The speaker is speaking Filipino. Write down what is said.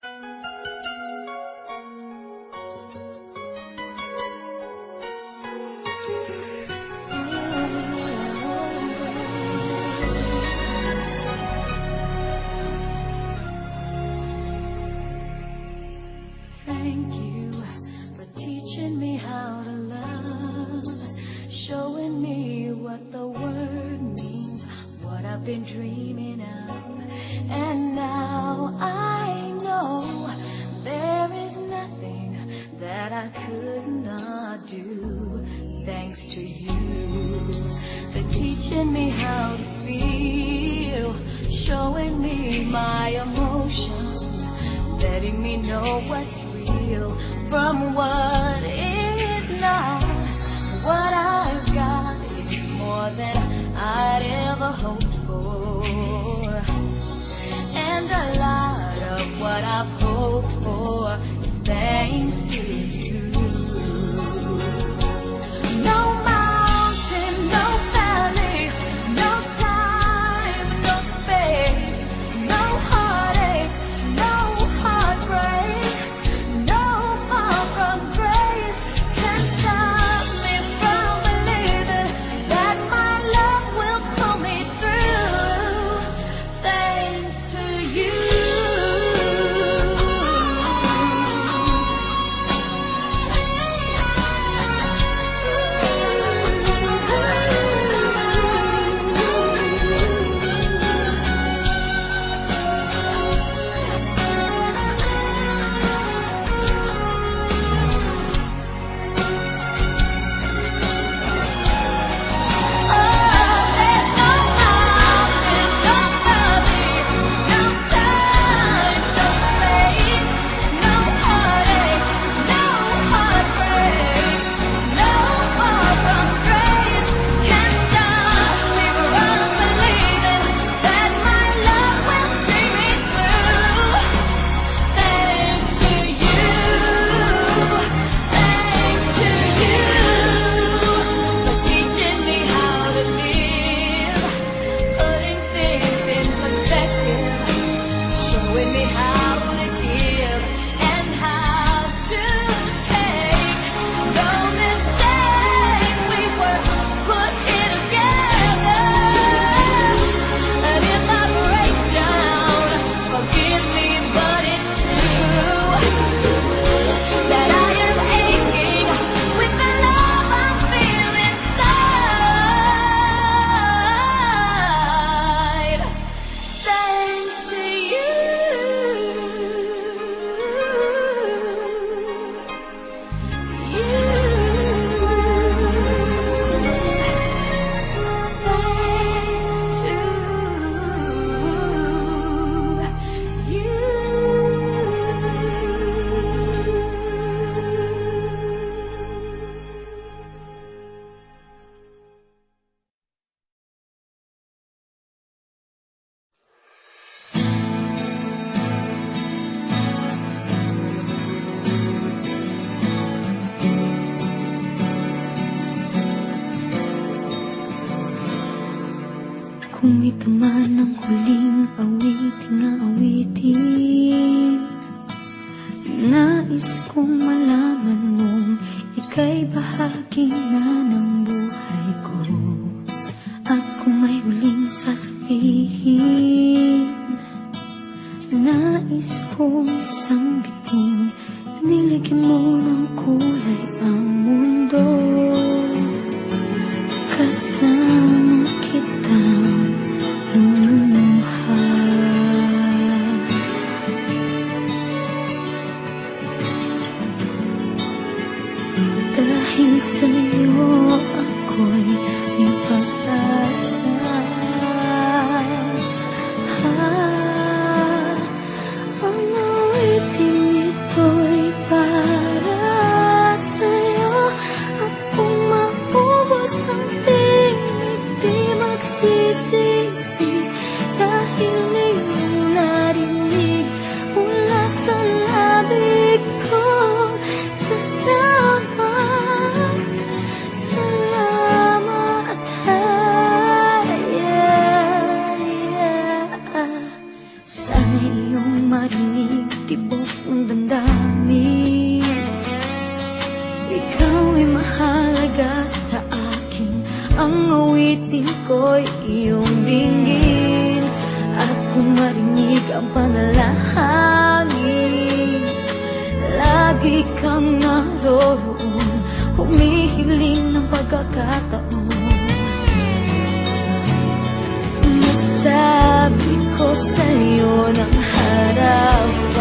Thank you for teaching me how to love, showing me what the word means, what I've been dreaming of. And now I know there is nothing that I could not do. Thanks to you for teaching me how to feel, showing me my emotions, letting me know what's real from what is not. What I've got is more than I'd ever hoped for, and a lot of what I've hoped for is thanks to you. No mountain, no valley, no time, no space, no heartache, no heartbreak, no far from grace can stop me from believing that my love will pull me through. Thanks to you. Kung ito man ang huling awiting na awitin, nais kong malaman mong ika'y bahagi na ng buhay ko. At kung may huling sasabihin, nais kong isang biting, niligyan mo ng kulay ang mundo. Kasama kitang lumuha, dahil sa'yo ako'y may pag-asa. Ang awiting ito'y para sa'yo, at kung maubos ang di magsisisi, dahil iyong narinig mula sa labig ko. Salamat, salamat. mahalaga sa akin. Ang awitin ko'y iyong dinggin. At kung marinig ang panalangin, lagi kang naroroon, humihiling ng pagkakataon. Masabi ko sa'yo ng harap,